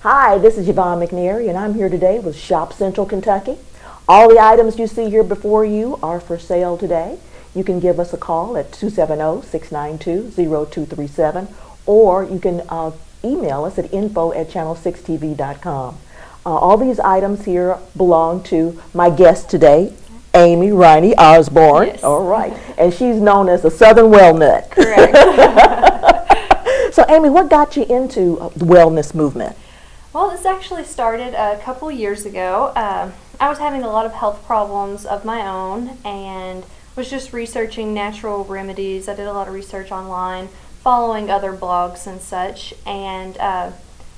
Hi, this is Yvonne McNary, and I'm here today with Shop Central Kentucky. All the items you see here before you are for sale today. You can give us a call at 270-692-0237, or you can email us at info@channel6tv.com. All these items here belong to my guest today, Amy Riney Osborne. Yes. All right. And she's known as the Southern Wellnut. Correct. So, Amy, what got you into the wellness movement? Well, this actually started a couple years ago. I was having a lot of health problems of my own and was just researching natural remedies. I did a lot of research online, following other blogs and such, and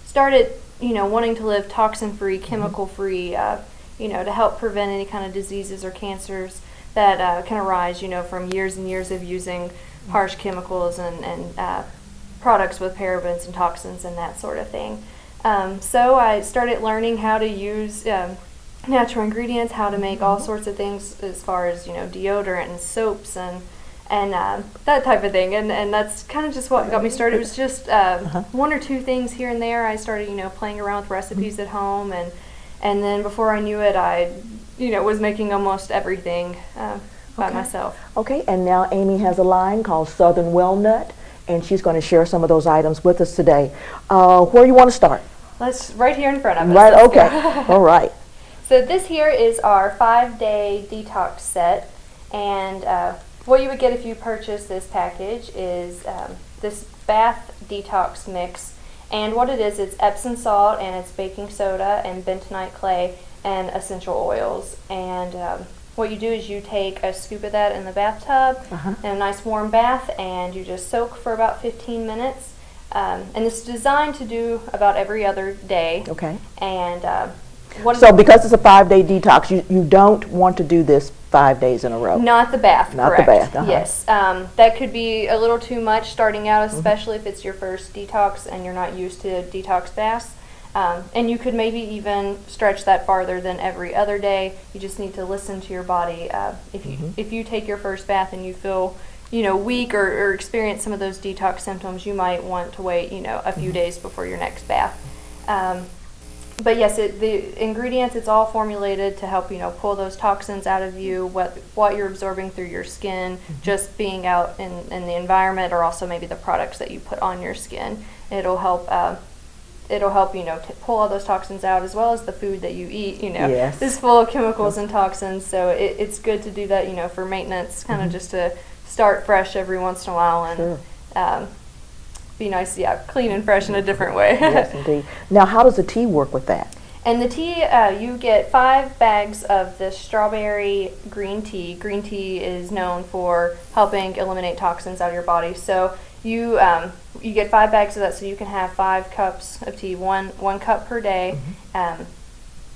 started, wanting to live toxin-free, chemical-free, to help prevent any kind of diseases or cancers that can arise, from years and years of using harsh chemicals and products with parabens and toxins and that sort of thing. So I started learning how to use natural ingredients, how to make all sorts of things as far as, deodorant and soaps and that type of thing. And that's kind of just what got me started. It was just one or two things here and there. I started, playing around with recipes at home, and then before I knew it, I, was making almost everything by myself. Okay, and now Amy has a line called Southern Wellnut, and she's going to share some of those items with us today. Where do you want to start? Let's right here in front of us. Right, okay. All right. So this here is our 5-day detox set, and what you would get if you purchase this package is this bath detox mix, and what it is, it's Epsom salt and it's baking soda and bentonite clay and essential oils, and what you do is you take a scoop of that in the bathtub in a nice warm bath, and you just soak for about 15 minutes, and it's designed to do about every other day. Okay. And so because it's a 5-day detox, you don't want to do this 5 days in a row? Not the bath, Not correct. the bath, Yes. That could be a little too much starting out, especially if it's your first detox and you're not used to detox baths. And you could maybe even stretch that farther than every other day. You just need to listen to your body. If you take your first bath and you feel weak or experience some of those detox symptoms, you might want to wait a few days before your next bath. But yes, the ingredients, it's all formulated to help pull those toxins out of you, what you're absorbing through your skin, just being out in the environment, or also maybe the products that you put on your skin. It'll help pull all those toxins out, as well as the food that you eat. Yes. Is full of chemicals and toxins, so it's good to do that for maintenance, kind of just to start fresh every once in a while, and be nice, clean and fresh in a different way. Yes, indeed. Now, how does the tea work with that? And the tea, you get 5 bags of this strawberry green tea. Green tea is known for helping eliminate toxins out of your body. So you get 5 bags of that, so you can have 5 cups of tea, one cup per day,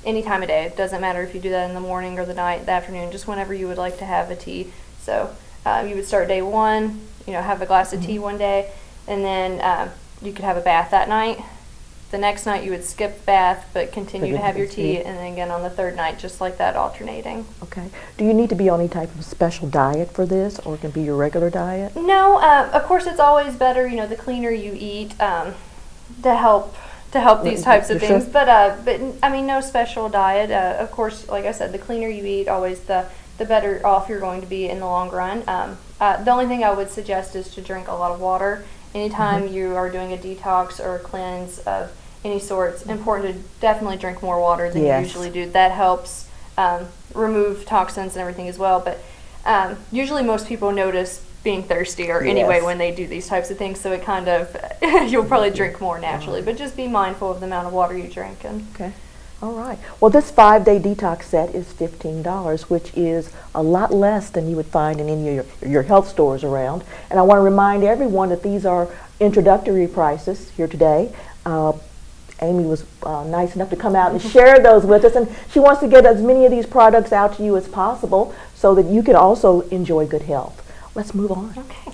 any time of day. It doesn't matter if you do that in the morning or the night, the afternoon, just whenever you would like to have a tea. So you would start day 1, have a glass of tea one day, and then you could have a bath that night. The next night you would skip bath, but continue to have your tea, and then again on the 3rd night, just like that, alternating. Okay. Do you need to be on any type of special diet for this, or it can be your regular diet? No, of course it's always better, the cleaner you eat, to help these types of things. But I mean, no special diet. Of course, like I said, the cleaner you eat, always the better off you're going to be in the long run. The only thing I would suggest is to drink a lot of water. Anytime you are doing a detox or a cleanse of any sort, it's important to definitely drink more water than you usually do. That helps remove toxins and everything as well. But usually most people notice being thirstier anyway when they do these types of things, so it kind of, you'll probably drink more naturally. But just be mindful of the amount of water you drink. Okay. All right. Well, this 5-day detox set is $15, which is a lot less than you would find in any of your health stores around. And I want to remind everyone that these are introductory prices here today. Amy was nice enough to come out and share those with us, and she wants to get as many of these products out to you as possible so that you can also enjoy good health. Let's move on. Okay.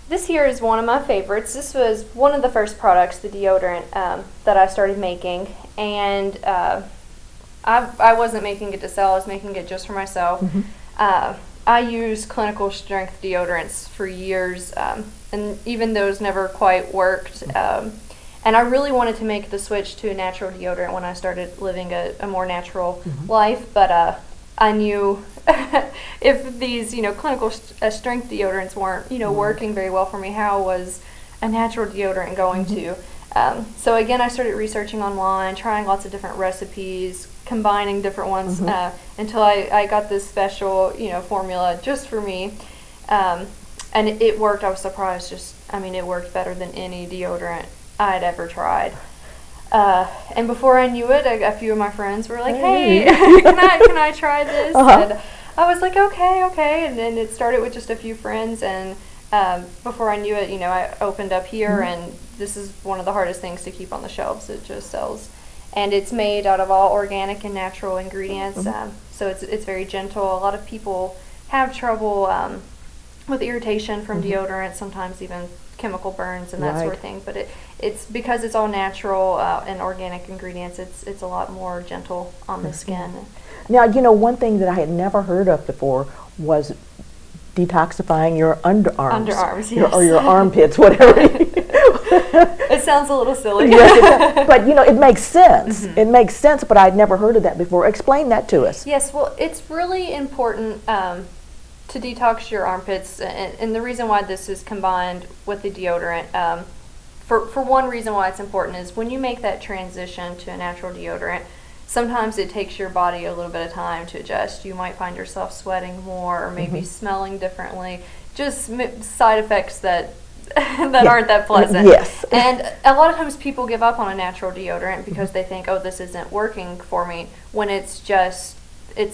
This here is one of my favorites. This was one of the first products, the deodorant, that I started making, and I wasn't making it to sell. I was making it just for myself. I used clinical strength deodorants for years, and even those never quite worked. And I really wanted to make the switch to a natural deodorant when I started living a more natural life, but I knew if these, clinical strength deodorants weren't, working very well for me, how was a natural deodorant going to? So again, I started researching online, trying lots of different recipes, combining different ones until I got this special, formula just for me. And it worked. I was surprised. It worked better than any deodorant I'd ever tried. And before I knew it, a few of my friends were like, "Hey, can I try this?" And I was like, "Okay." And then it started with just a few friends, and before I knew it, I opened up here, and this is one of the hardest things to keep on the shelves. It just sells, and it's made out of all organic and natural ingredients. So it's very gentle. A lot of people have trouble with irritation from deodorant, sometimes even chemical burns and that sort of thing, but it's because it's all natural and organic ingredients, it's a lot more gentle on the skin. Now, one thing that I had never heard of before was detoxifying your underarms. Yes. Or your armpits, whatever. It sounds a little silly. Yes, but it makes sense. It makes sense, but I'd never heard of that before. Explain that to us. Yes, well, it's really important to detox your armpits, and the reason why this is combined with the deodorant, for one reason why it's important is when you make that transition to a natural deodorant, sometimes it takes your body a little bit of time to adjust. You might find yourself sweating more, or maybe smelling differently, just side effects that aren't that pleasant. Yes. And a lot of times people give up on a natural deodorant because they think, oh, this isn't working for me, when it's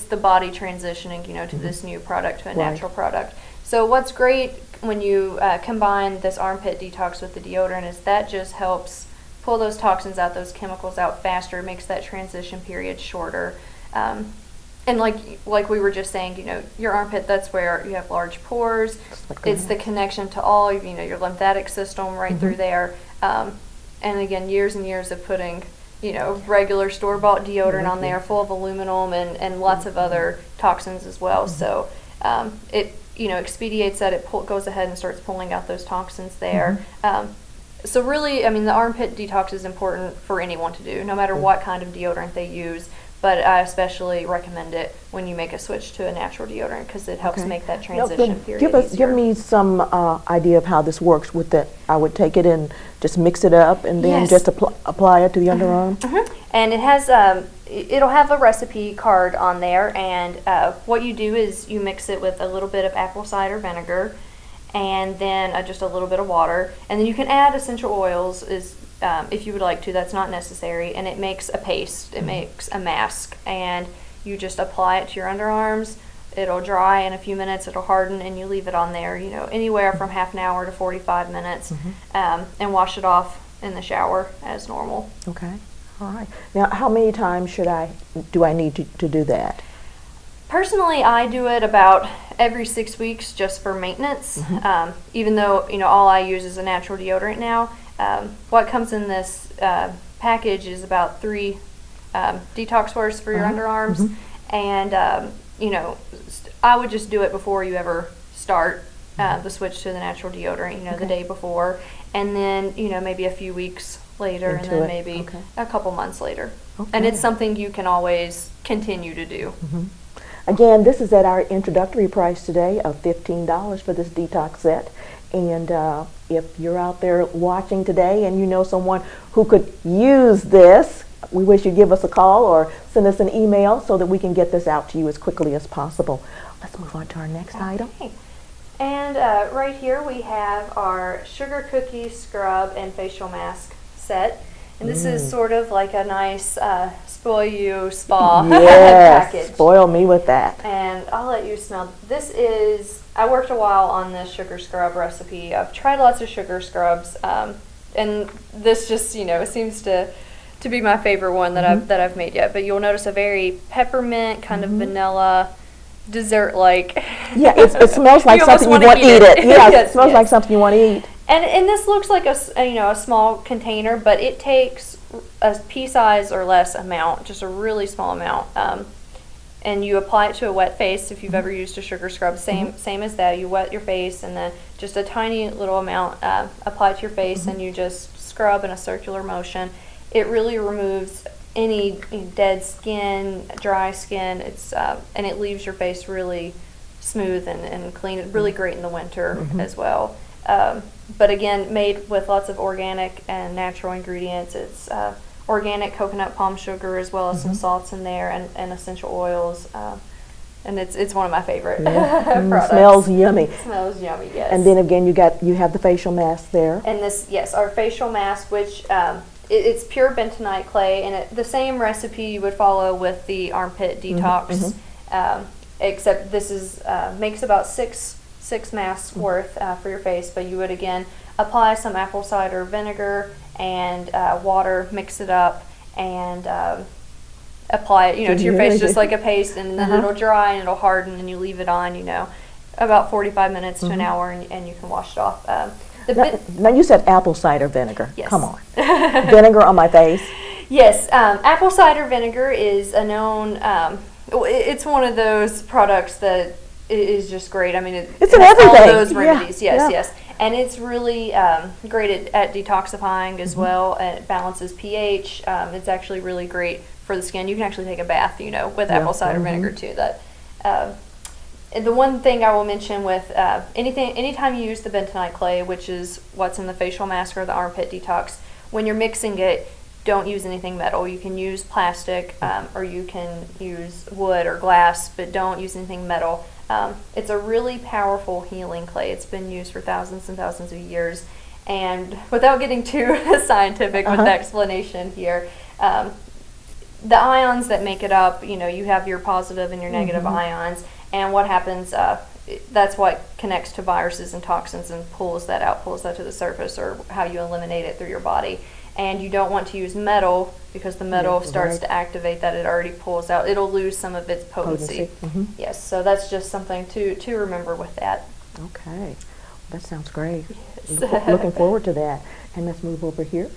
the body transitioning, to this new product, to a natural product. So what's great when you combine this armpit detox with the deodorant is that just helps pull those toxins out, those chemicals out faster, makes that transition period shorter. And like we were just saying, your armpit, that's where you have large pores. It's the connection to all, your lymphatic system right through there. And again, years and years of putting regular store-bought deodorant on there, full of aluminum and lots of other toxins as well. So it expediates that. It goes ahead and starts pulling out those toxins there. So really, the armpit detox is important for anyone to do, no matter what kind of deodorant they use. But I especially recommend it when you make a switch to a natural deodorant because it helps make that transition period easier. Give me some idea of how this works with that. I would take it and just mix it up and then just apply it to the underarm. And it has it'll have a recipe card on there, and what you do is you mix it with a little bit of apple cider vinegar and then just a little bit of water, and then you can add essential oils if you would like to. That's not necessary, and it makes a paste. It makes a mask, and you just apply it to your underarms. It'll dry in a few minutes, it'll harden, and you leave it on there, anywhere from half an hour to 45 minutes, and wash it off in the shower as normal. Okay, all right. Now, how many times do I need to do that? Personally, I do it about every 6 weeks just for maintenance, even though, all I use is a natural deodorant now. What comes in this package is about 3 detox wars for your underarms, and I would just do it before you ever start the switch to the natural deodorant, the day before, and then maybe a few weeks later, and then maybe a couple months later. And it's something you can always continue to do. Again, this is at our introductory price today of $15 for this detox set. And if you're out there watching today and you know someone who could use this, we wish you'd give us a call or send us an email so that we can get this out to you as quickly as possible. Let's move on to our next item. And right here we have our sugar cookie scrub and facial mask set. And this is sort of like a nice spoil you spa package. Spoil me with that. And I'll let you smell. I worked a while on this sugar scrub recipe. I've tried lots of sugar scrubs, and this just seems to be my favorite one that I've made yet. But you'll notice a very peppermint kind of vanilla dessert-like. Yeah, it smells like something you want to eat it. Yeah, it smells like something you want to eat. And this looks like a small container, but it takes a pea size or less amount, just a really small amount. And you apply it to a wet face. If you've ever used a sugar scrub, same as that. You wet your face and then just a tiny little amount apply it to your face, and you just scrub in a circular motion. It really removes any dead skin, dry skin. It's and it leaves your face really smooth and clean. Really great in the winter as well. But again, made with lots of organic and natural ingredients. It's organic coconut palm sugar as well as some salts in there and essential oils. And it's one of my favorite products. Smells yummy. It smells yummy, yes. And then again, you have the facial mask there. And this, yes, our facial mask, which it's pure bentonite clay, and the same recipe you would follow with the armpit detox, except this is makes about six masks worth for your face. But you would again apply some apple cider vinegar and water, mix it up, and apply it, to your face just like a paste, and then it'll dry and it'll harden, and you leave it on, about 45 minutes to an hour, and you can wash it off. Now you said apple cider vinegar. Yes. Come on. Vinegar on my face? Yes. Apple cider vinegar is a known, it's one of those products that is just great. I mean, it's in everything. All those remedies, yes. And it's really great at detoxifying as well, and it balances pH. It's actually really great for the skin. You can actually take a bath, with apple cider vinegar too. And the one thing I will mention with anytime you use the bentonite clay, which is what's in the facial mask or the armpit detox, when you're mixing it, don't use anything metal. You can use plastic or you can use wood or glass, but don't use anything metal. It's a really powerful healing clay. It's been used for thousands and thousands of years. And without getting too scientific with the explanation here, the ions that make it up, you have your positive and your negative ions, and what happens, that's what connects to viruses and toxins and pulls that to the surface, or how you eliminate it through your body. And you don't want to use metal, because the metal starts to activate that. It already pulls out. It'll lose some of its potency. Yes, so that's just something to remember with that. Okay, that sounds great. Yes. Looking forward to that. And let's move over here.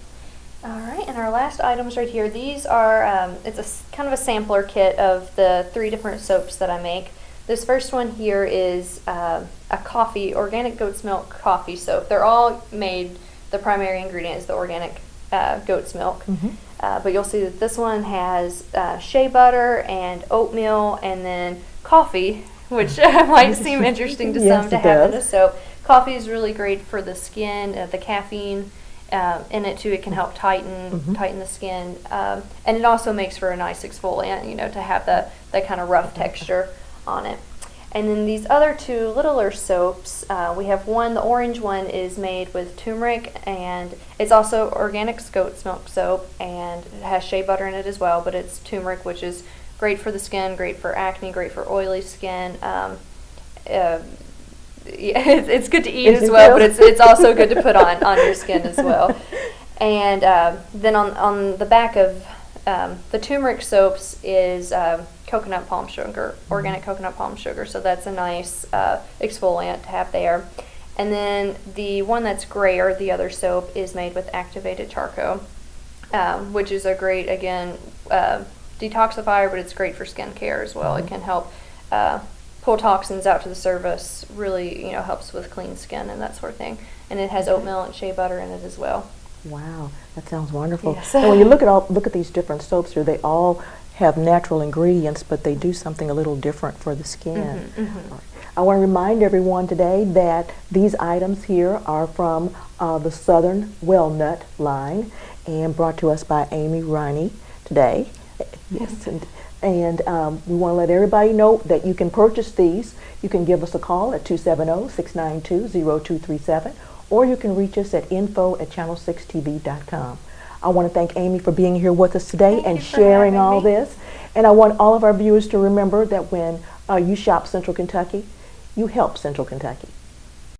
All right, and our last items right here. These are it's a kind of a sampler kit of the 3 different soaps that I make. This first one here is a organic goat's milk coffee soap. They're all made. The primary ingredient is the organic goat's milk. But you'll see that this one has shea butter and oatmeal and then coffee, which might seem interesting to some to have in a soap. Coffee is really great for the skin. The caffeine in it too, it can help tighten the skin, and it also makes for a nice exfoliant, to have that kind of rough texture on it. And then these other 2 littler soaps, we have one, the orange one is made with turmeric, and it's also organic goat's milk soap, and it has shea butter in it as well, but it's turmeric, which is great for the skin, great for acne, great for oily skin. It's good to eat as well, but it's also good to put on your skin as well. And then on the back of the turmeric soaps is coconut palm sugar, organic coconut palm sugar, so that's a nice exfoliant to have there. And then the one that's grayer, the other soap, is made with activated charcoal, which is a great, again, detoxifier, but it's great for skin care as well. It can help pull toxins out to the surface, really, helps with clean skin and that sort of thing. And it has oatmeal and shea butter in it as well. Wow, that sounds wonderful. Yes. And when you look at these different soaps here, they all have natural ingredients, but they do something a little different for the skin. I want to remind everyone today that these items here are from the Southern Walnut line, and brought to us by Amy Riney today. Yes, and we want to let everybody know that you can purchase these. You can give us a call at 270-692-0237, or you can reach us at info@channel6tv.com. I want to thank Amy for being here with us today and sharing all this. And I want all of our viewers to remember that when you shop Central Kentucky, you help Central Kentucky.